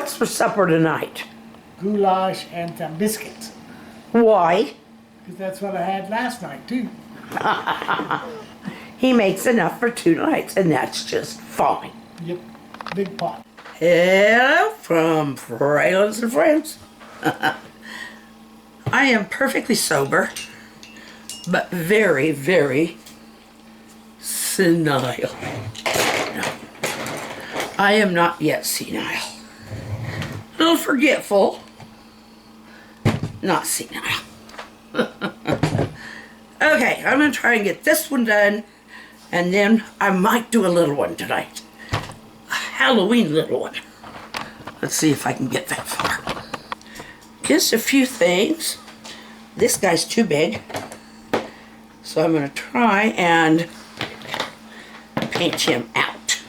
What's for supper tonight? Goulash and some biscuits. Why? Because that's what I had last night, too. He makes enough for 2 nights, and that's just fine. Yep, big pot. Hello from Fralins and Friends. I am perfectly sober, but very, very senile. No, I am not yet senile. A little forgetful, not senile. Okay, I'm going to try and get this one done, and then I might do a little one tonight. A Halloween little one. Let's see if I can get that far. Just a few things. This guy's too big, so I'm going to try and paint him out.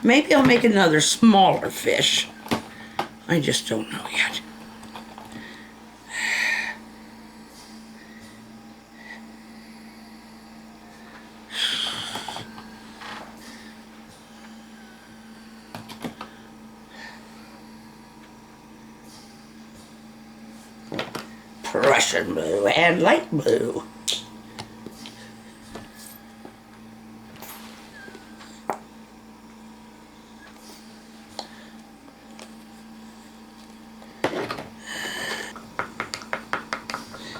Maybe I'll make another smaller fish. I just don't know yet. Prussian blue and light blue.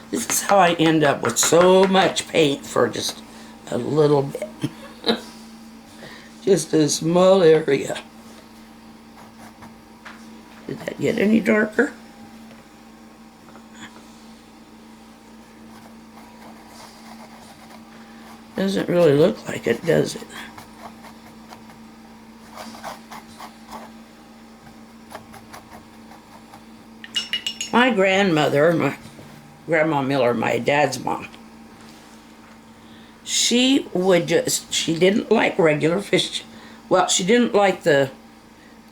This is how I end up with so much paint for just a little bit. Just a small area. Did that get any darker? Doesn't really look like it, does it? My grandmother, my Grandma Miller, my dad's mom, she didn't like regular fish. Well, she didn't like the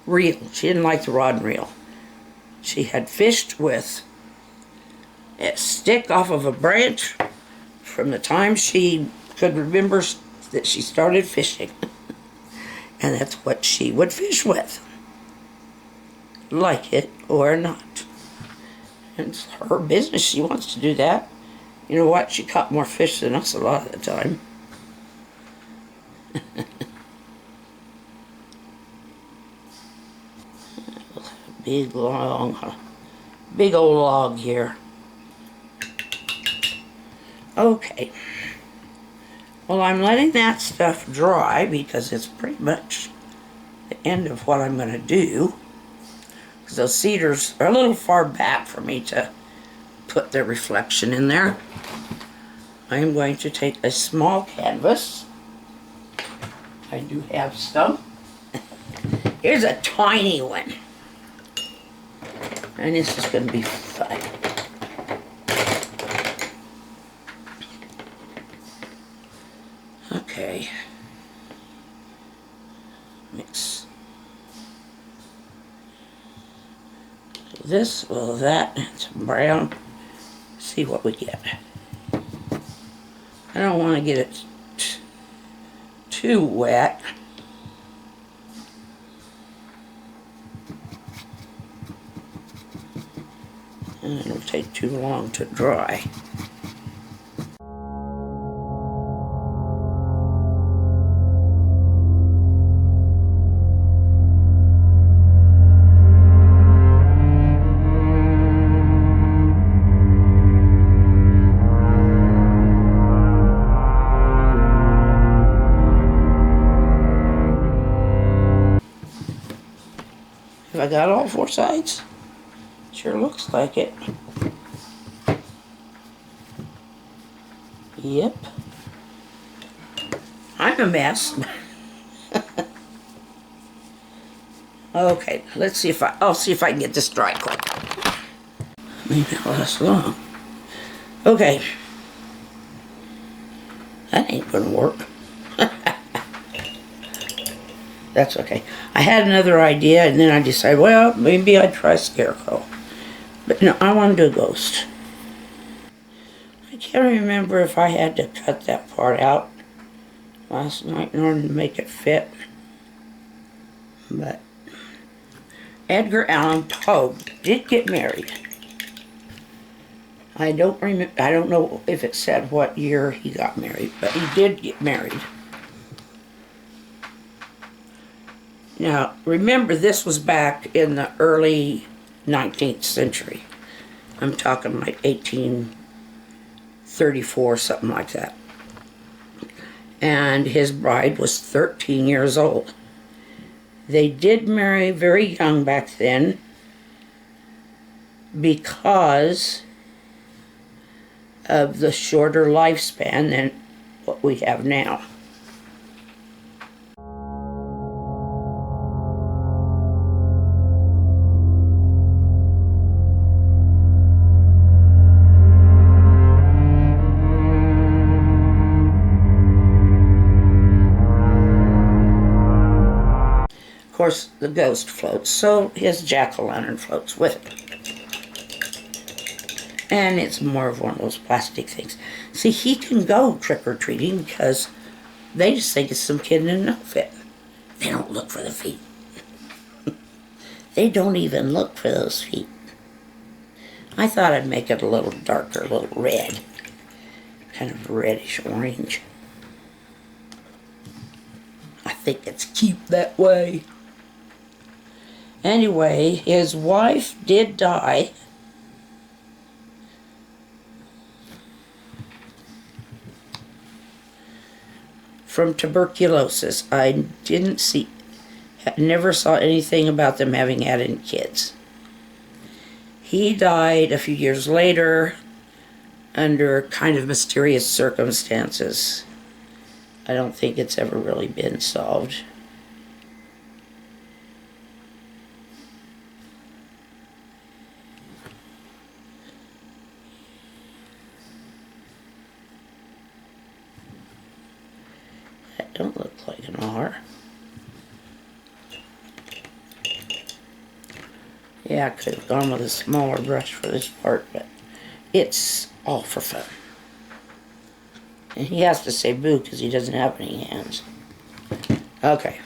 reel. She didn't like the rod and reel. She had fished with a stick off of a branch from the time she could remember that she started fishing. And that's what she would fish with. Like it or not. And it's her business. She wants to do that. You know what? She caught more fish than us a lot of the time. Big old log here. Okay. Well, I'm letting that stuff dry because it's pretty much the end of what I'm going to do. Because those cedars are a little far back for me to put the reflection in there. I am going to take a small canvas. I do have some. Here's a tiny one. And this is going to be fun. Okay. Mix this, a little of that, and some brown. See what we get. I don't want to get it too wet. And it'll take too long to dry. Have I got all 4 sides? Sure looks like it. Yep. I'm a mess. Okay, let's see if I'll see if I can get this dry quick. Maybe it'll last long. Okay. That ain't gonna work. That's okay. I had another idea, and then I decided, well, maybe I'd try Scarecrow. But no, I want to do a ghost. I can't remember if I had to cut that part out last night in order to make it fit. But Edgar Allan Poe did get married. I don't know if it said what year he got married, but he did get married. Now, remember, this was back in the early 19th century. I'm talking like 1834, something like that. And his bride was 13 years old. They did marry very young back then because of the shorter lifespan than what we have now. Of course, the ghost floats, so his jack-o'-lantern floats with it. And it's more of one of those plastic things. See, he can go trick-or-treating because they just think it's some kid in an outfit. They don't look for the feet. They don't even look for those feet. I thought I'd make it a little darker, a little red. Kind of reddish orange. I think it's cute that way. Anyway, his wife did die. From tuberculosis. I never saw anything about them having had any kids. He died a few years later under kind of mysterious circumstances. I don't think it's ever really been solved. That don't look like an R. Yeah, I could have gone with a smaller brush for this part, but it's all for fun. And he has to say boo because he doesn't have any hands. Okay.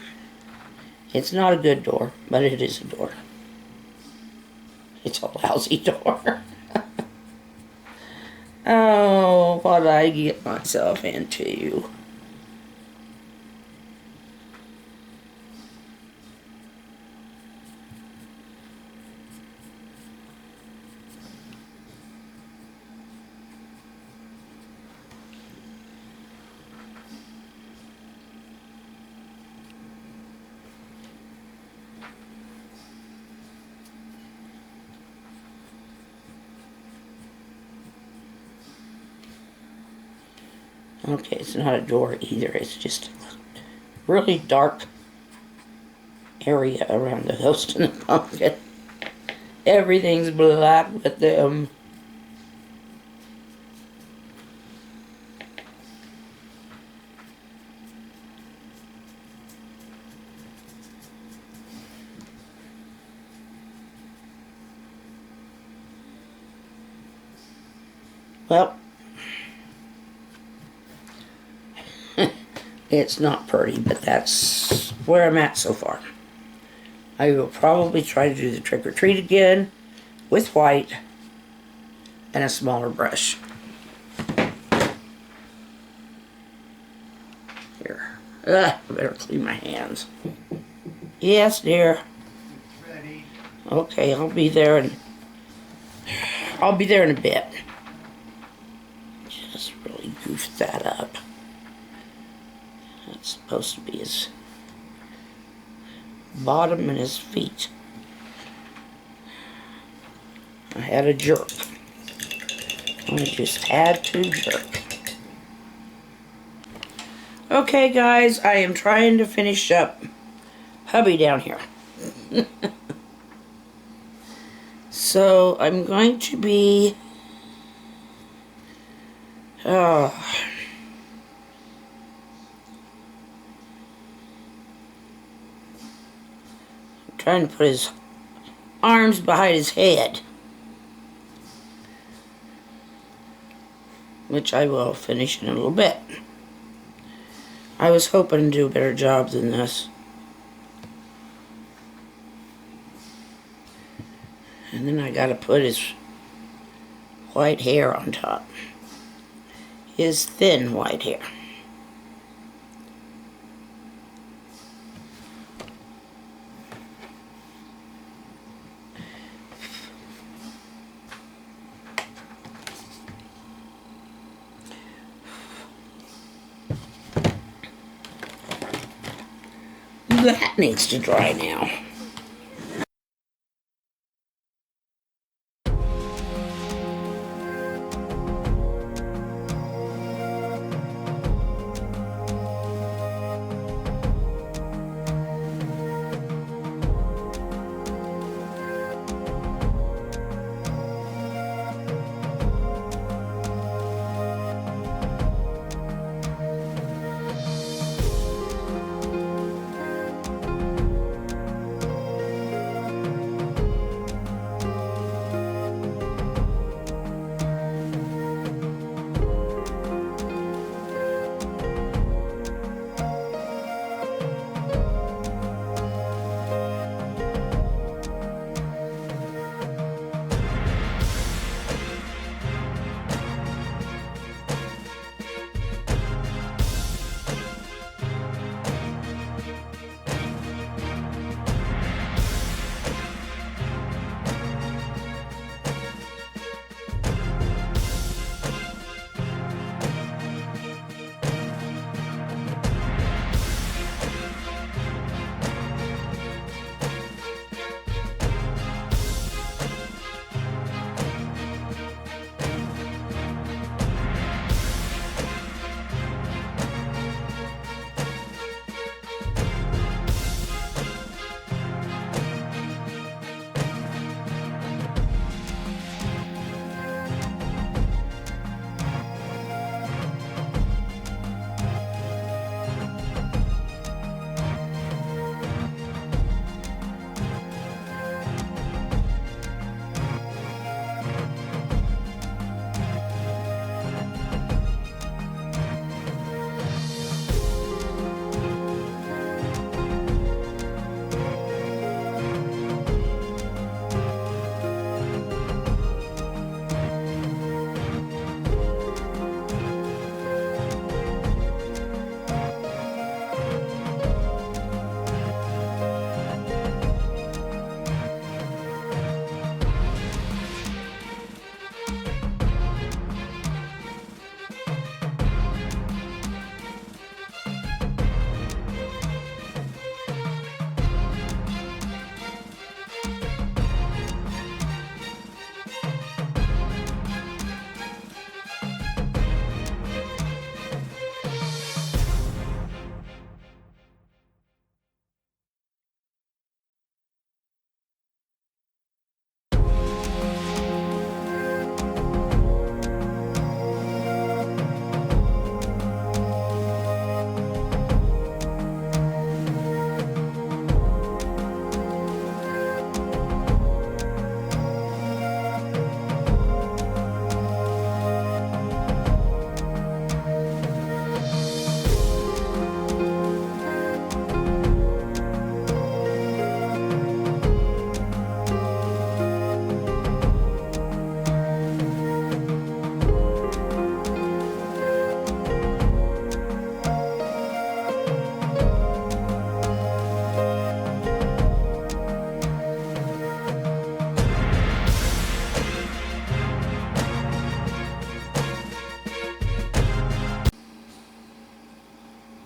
It's not a good door, but it is a door. It's a lousy door. Oh, what did I get myself into? Okay, it's not a door either. It's just a really dark area around the ghost and the pumpkin. Everything's black with them. Well, it's not pretty, but that's where I'm at so far. I will probably try to do the trick-or-treat again with white and a smaller brush. Here. I better clean my hands. Yes, dear. Ready. Okay, I'll be there in a bit. Just really goofed that up. That's supposed to be his bottom and his feet. I had a jerk. I just had to jerk. Okay, guys, I am trying to finish up hubby down here. So I'm going to be trying to put his arms behind his head, which I will finish in a little bit. I was hoping to do a better job than this. And then I gotta put his white hair on top. His thin white hair. That needs to dry now.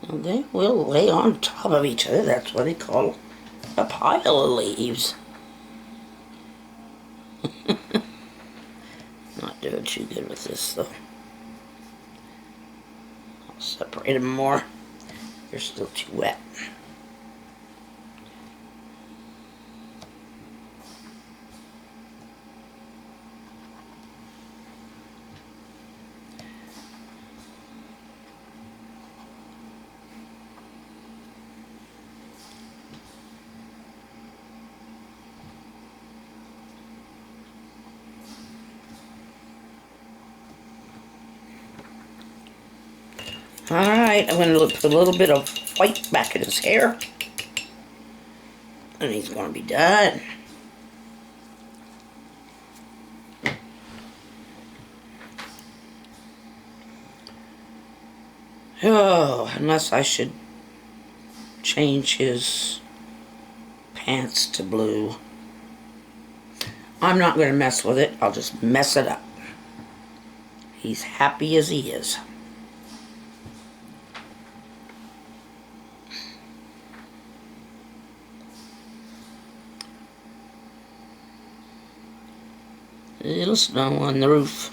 And they will lay on top of each other. That's what they call a pile of leaves. Not doing too good with this though. I'll separate them more. They're still too wet. Alright, I'm going to put a little bit of white back in his hair. And he's going to be done. Oh, unless I should change his pants to blue. I'm not going to mess with it. I'll just mess it up. He's happy as he is. Little snow on the roof.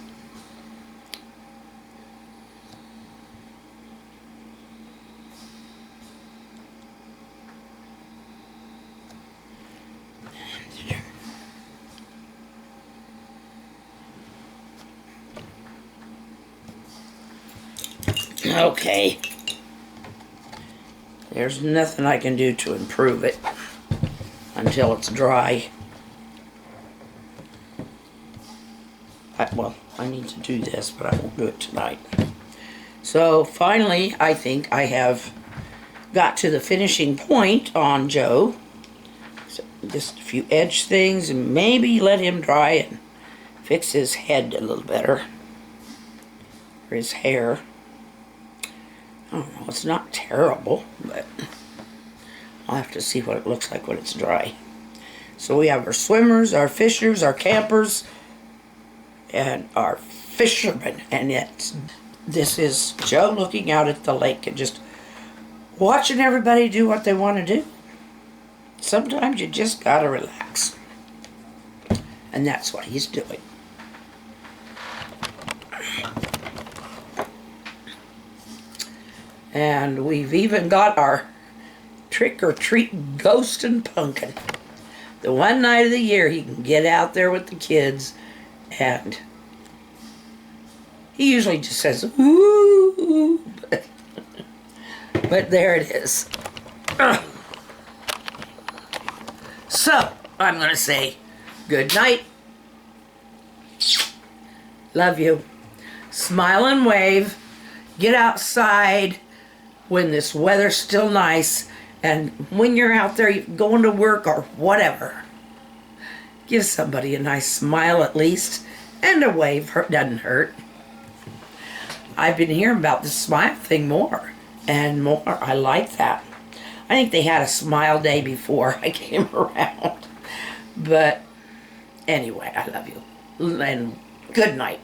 Okay. There's nothing I can do to improve it until it's dry. I need to do this, but I won't do it tonight. So finally, I think I have got to the finishing point on Joe. So just a few edge things and maybe let him dry and fix his head a little better. Or his hair. I don't know, it's not terrible, but I'll have to see what it looks like when it's dry. So we have our swimmers, our fishers, our campers, and our fishermen. And this is Joe looking out at the lake and just watching everybody do what they want to do. Sometimes you just gotta relax. And that's what he's doing. And we've even got our trick-or-treat ghost and pumpkin. The one night of the year he can get out there with the kids, and he usually just says, ooh, but there it is. So, I'm going to say good night. Love you. Smile and wave. Get outside when this weather's still nice, and when you're out there going to work or whatever, give somebody a nice smile at least, and a wave doesn't hurt. I've been hearing about the smile thing more and more. I like that. I think they had a smile day before I came around. But anyway, I love you, and good night.